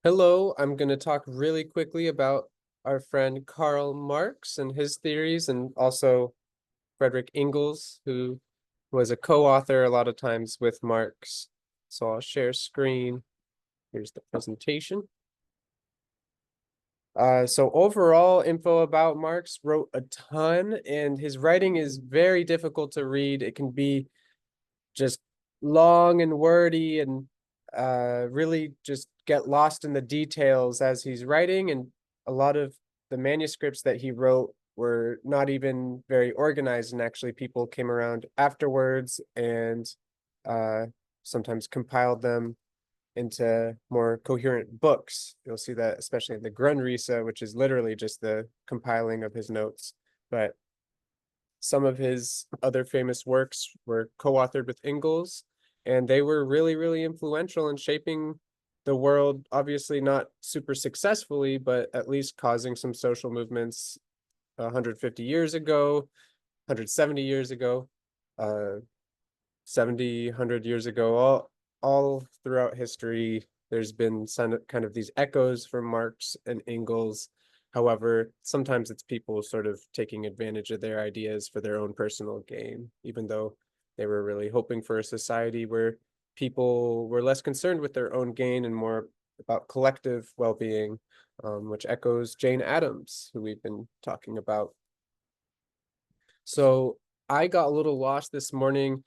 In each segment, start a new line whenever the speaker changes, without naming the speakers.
Hello, I'm going to talk really quickly about our friend Karl Marx and his theories, and also Frederick Engels, who was a co-author a lot of times with Marx. So I'll share screen. Here's the presentation. So overall info about Marx: wrote a ton, and his writing is very difficult to read. It can be just long and wordy and really just get lost in the details as he's writing. And a lot of the manuscripts that he wrote were not even very organized, and actually people came around afterwards and uh, sometimes compiled them into more coherent books. You'll see that especially in the Grundrisse, which is literally just the compiling of his notes. But some of his other famous works were co-authored with Engels, and they were really, really influential in shaping the world, obviously not super successfully, but at least causing some social movements 150 years ago, 170 years ago, uh, 70, 100 years ago, all throughout history. There's been some kind of these echoes from Marx and Engels. However, sometimes it's people sort of taking advantage of their ideas for their own personal gain, even though they were really hoping for a society where people were less concerned with their own gain and more about collective well-being, which echoes Jane Addams, who we've been talking about. So I got a little lost this morning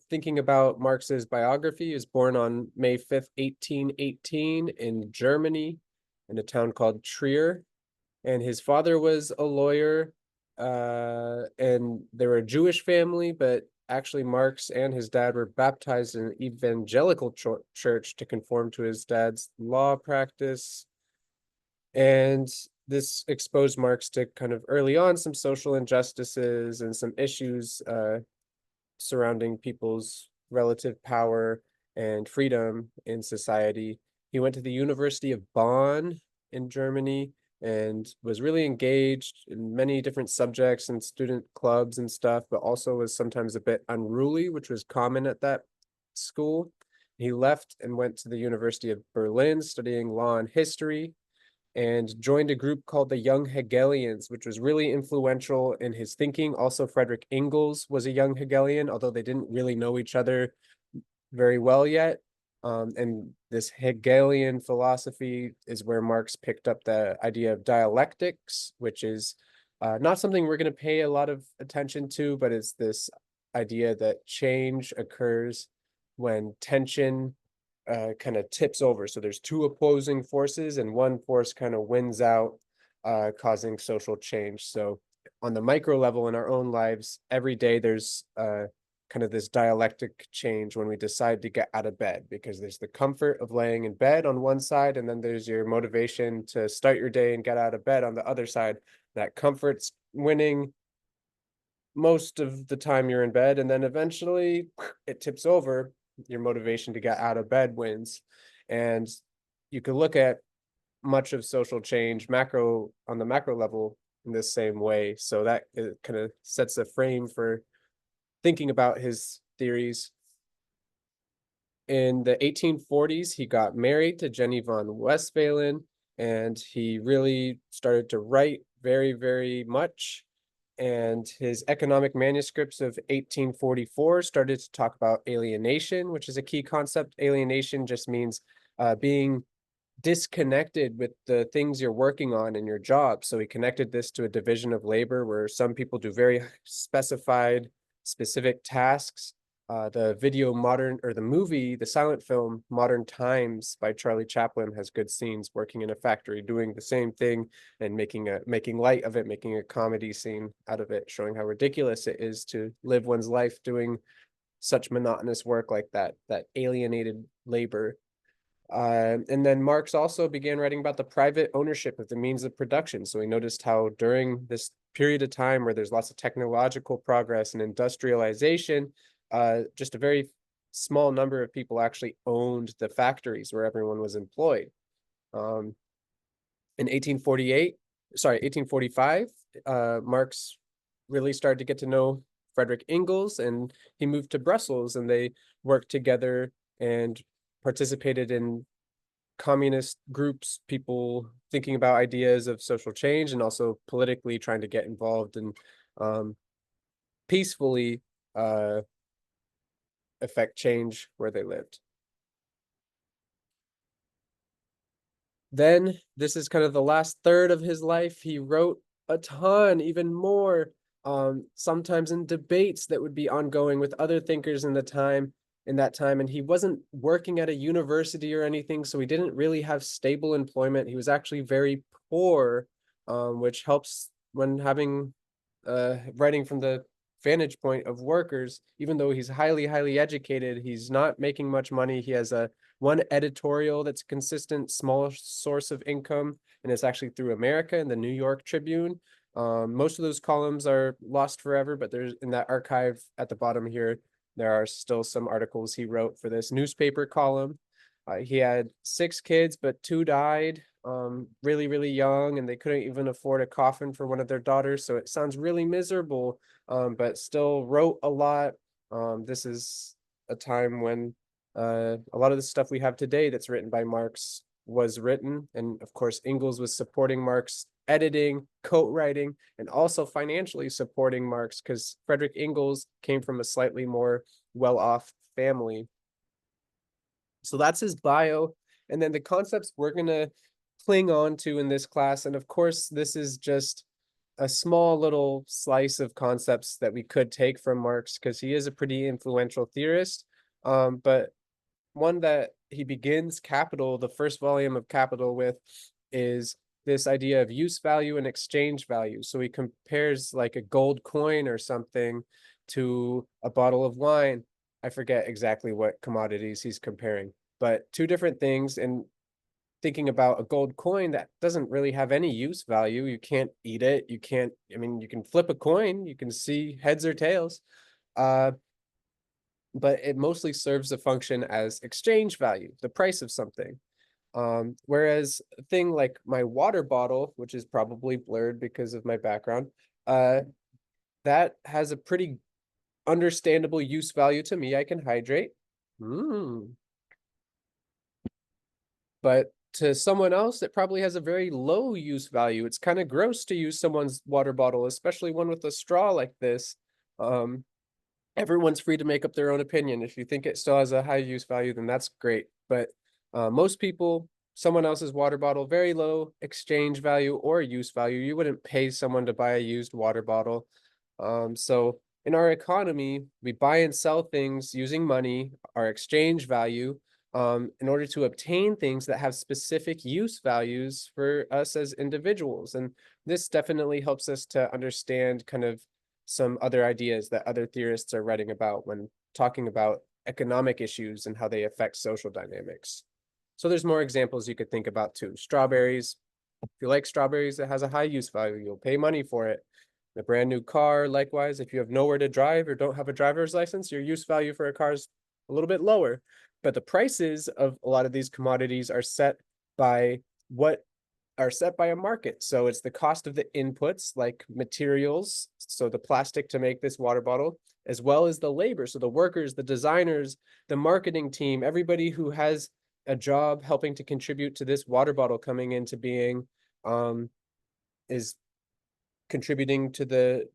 thinking about Marx's biography. He was born on May 5th, 1818 in Germany in a town called Trier. And his father was a lawyer, and they were a Jewish family, but actually Marx and his dad were baptized in an evangelical church to conform to his dad's law practice. And this exposed Marx to kind of early on some social injustices and some issues surrounding people's relative power and freedom in society. He went to the University of Bonn in Germany and was really engaged in many different subjects and student clubs and stuff, but also was sometimes a bit unruly, which was common at that school. He left and went to the University of Berlin studying law and history, and joined a group called the Young Hegelians, which was really influential in his thinking. Also, Frederick Engels was a young Hegelian, although they didn't really know each other very well yet. And this Hegelian philosophy is where Marx picked up the idea of dialectics, which is not something we're going to pay a lot of attention to, but it's this idea that change occurs when tension kind of tips over. So there's two opposing forces, and one force kind of wins out, causing social change. So on the micro level in our own lives, every day there's kind of this dialectic change when we decide to get out of bed, because there's the comfort of laying in bed on one side, and then there's your motivation to start your day and get out of bed on the other side. That comfort's winning most of the time you're in bed, and then eventually it tips over. Your motivation to get out of bed wins. And you could look at much of social change macro on the macro level in this same way. So that kind of sets a frame for thinking about his theories. In the 1840s, he got married to Jenny von Westphalen, and he really started to write very, very much. And his economic manuscripts of 1844 started to talk about alienation, which is a key concept. Alienation just means being disconnected with the things you're working on in your job. So he connected this to a division of labor where some people do very specified, specific tasks. The video modern, or the movie, the silent film Modern Times by Charlie Chaplin has good scenes working in a factory doing the same thing and making light of it, making a comedy scene out of it, showing how ridiculous it is to live one's life doing such monotonous work like that alienated labor. And then Marx also began writing about the private ownership of the means of production. So he noticed how during this period of time where there's lots of technological progress and industrialization, just a very small number of people actually owned the factories where everyone was employed. Um, in 1845, Marx really started to get to know Frederick Engels, and he moved to Brussels, and they worked together and participated in communist groups, people thinking about ideas of social change and also politically trying to get involved and um, peacefully uh, affect change where they lived. Then this is kind of the last third of his life. He wrote a ton, even more, sometimes in debates that would be ongoing with other thinkers in that time. And he wasn't working at a university or anything, so he didn't really have stable employment. He was actually very poor, which helps when having writing from the vantage point of workers. Even though he's highly educated, he's not making much money. He has a one editorial that's a consistent small source of income, and it's actually through America and the New York Tribune. Most of those columns are lost forever, but there's in that archive at the bottom here, there are still some articles he wrote for this newspaper column. He had 6 kids, but 2 died really young, and they couldn't even afford a coffin for one of their daughters. So it sounds really miserable, but still wrote a lot. This is a time when a lot of the stuff we have today that's written by Marx was written. And of course, Engels was supporting Marx, editing, co-writing, and also financially supporting Marx because Frederick Engels came from a slightly more well-off family. So that's his bio. And then the concepts we're going to cling on to in this class. And of course, this is just a small little slice of concepts that we could take from Marx because he is a pretty influential theorist. But one that he begins Capital, the first volume of Capital, with is this idea of use value and exchange value. So he compares like a gold coin or something to a bottle of wine. I forget exactly what commodities he's comparing, but 2 different things. And thinking about a gold coin that doesn't really have any use value. You can't eat it. You can't, I mean, you can flip a coin, you can see heads or tails. But it mostly serves a function as exchange value, the price of something. Whereas a thing like my water bottle, which is probably blurred because of my background, that has a pretty understandable use value to me. I can hydrate. But to someone else, it probably has a very low use value. It's kind of gross to use someone's water bottle, especially one with a straw like this. Everyone's free to make up their own opinion. If you think it still has a high use value, then that's great. But most people, someone else's water bottle, very low exchange value or use value. You wouldn't pay someone to buy a used water bottle. So in our economy, we buy and sell things using money, our exchange value, in order to obtain things that have specific use values for us as individuals. And this definitely helps us to understand kind of some other ideas that other theorists are writing about when talking about economic issues and how they affect social dynamics. So there's more examples you could think about too. Strawberries. If you like strawberries, it has a high use value. You'll pay money for it. A brand new car, likewise, if you have nowhere to drive or don't have a driver's license, your use value for a car is a little bit lower. But the prices of a lot of these commodities are set by what are set by a market. So it's the cost of the inputs like materials, so the plastic to make this water bottle, as well as the labor. So the workers, the designers, the marketing team, everybody who has a job helping to contribute to this water bottle coming into being is contributing to the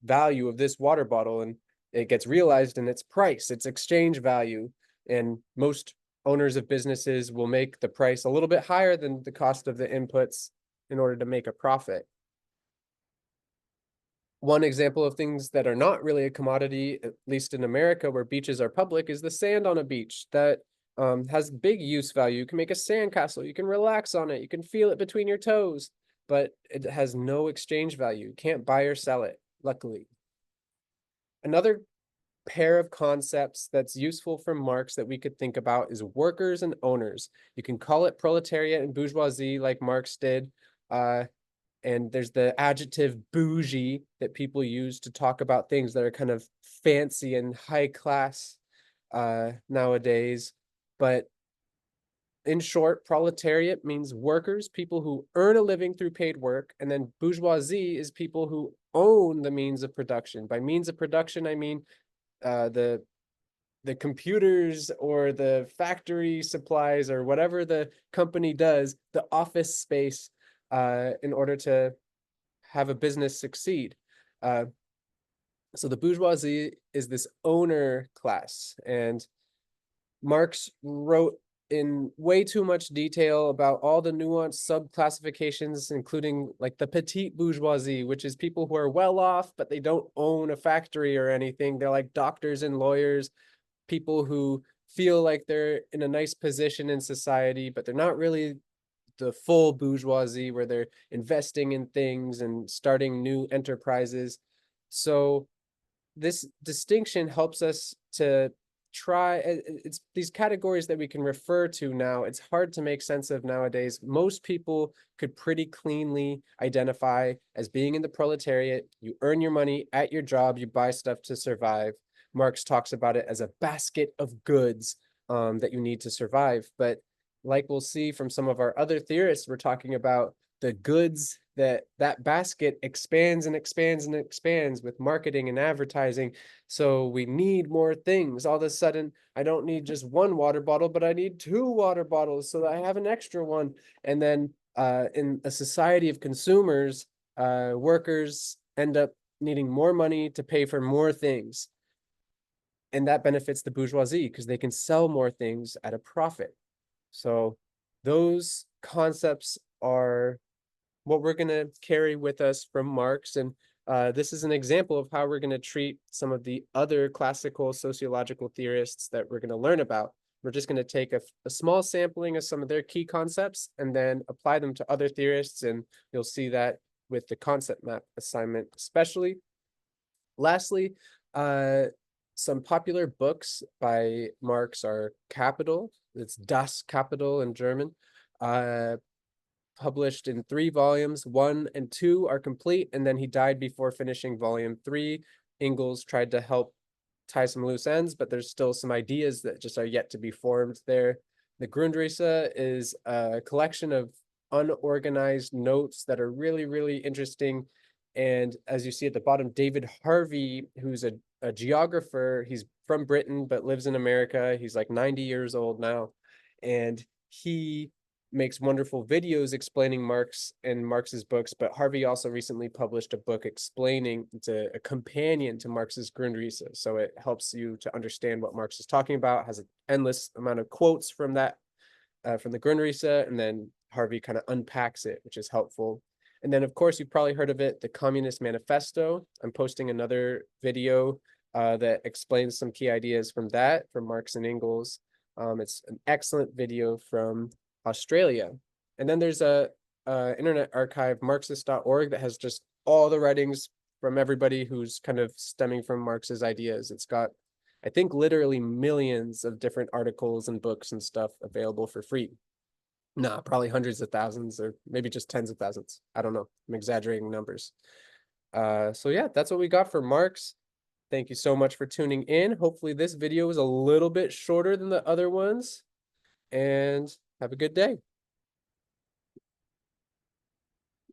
value of this water bottle, and it gets realized in its price, its exchange value. And most owners of businesses will make the price a little bit higher than the cost of the inputs in order to make a profit. One example of things that are not really a commodity, at least in America where beaches are public, is the sand on a beach that has big use value. You can make a sandcastle, you can relax on it, you can feel it between your toes, but it has no exchange value. You can't buy or sell it, luckily. Another pair of concepts that's useful from Marx that we could think about is workers and owners. You can call it proletariat and bourgeoisie like Marx did. And there's the adjective bougie that people use to talk about things that are kind of fancy and high class nowadays. But in short, proletariat means workers, people who earn a living through paid work, and then bourgeoisie is people who own the means of production. By means of production, I mean the the computers or the factory supplies or whatever the company does, the office space, in order to have a business succeed. Uh, so the bourgeoisie is this owner class, and Marx wrote in way too much detail about all the nuanced sub-classifications, including like the petite bourgeoisie, which is people who are well off, but they don't own a factory or anything. They're like doctors and lawyers, people who feel like they're in a nice position in society, but they're not really the full bourgeoisie where they're investing in things and starting new enterprises. So this distinction helps us to try, it's these categories that we can refer to now. It's hard to make sense of nowadays. Most people could pretty cleanly identify as being in the proletariat. You earn your money at your job, you buy stuff to survive. Marx talks about it as a basket of goods that you need to survive. But like we'll see from some of our other theorists, we're talking about the goods that basket expands and expands and expands with marketing and advertising. So we need more things. All of a sudden, I don't need just one water bottle, but I need 2 water bottles so that I have an extra one. And then in a society of consumers, workers end up needing more money to pay for more things. And that benefits the bourgeoisie because they can sell more things at a profit. So those concepts are what we're going to carry with us from Marx. And this is an example of how we're going to treat some of the other classical sociological theorists that we're going to learn about. We're just going to take a small sampling of some of their key concepts and then apply them to other theorists. And you'll see that with the concept map assignment, especially. Lastly, some popular books by Marx are Capital. It's Das Kapital in German. Published in 3 volumes. 1 and 2 are complete, and then he died before finishing volume 3. Engels tried to help tie some loose ends, but there's still some ideas that just are yet to be formed there. The Grundrisse is a collection of unorganized notes that are really, really interesting. And as you see at the bottom, David Harvey, who's a geographer, he's from Britain but lives in America. He's like 90 years old now, and he makes wonderful videos explaining Marx and Marx's books. But Harvey also recently published a book explaining, it's a companion to Marx's Grundrisse. So it helps you to understand what Marx is talking about, has an endless amount of quotes from that, from the Grundrisse, and then Harvey kind of unpacks it, which is helpful. And then, of course, you've probably heard of it, the Communist Manifesto. I'm posting another video that explains some key ideas from that, from Marx and Engels. It's an excellent video from Australia. And then there's a internet archive, Marxist.org, that has just all the writings from everybody who's kind of stemming from Marx's ideas. It's got, I think, literally millions of different articles and books and stuff available for free. Nah, probably hundreds of thousands, or maybe just tens of thousands. I don't know. I'm exaggerating numbers. So yeah, that's what we got for Marx. Thank you so much for tuning in. Hopefully this video was a little bit shorter than the other ones, and have a good day.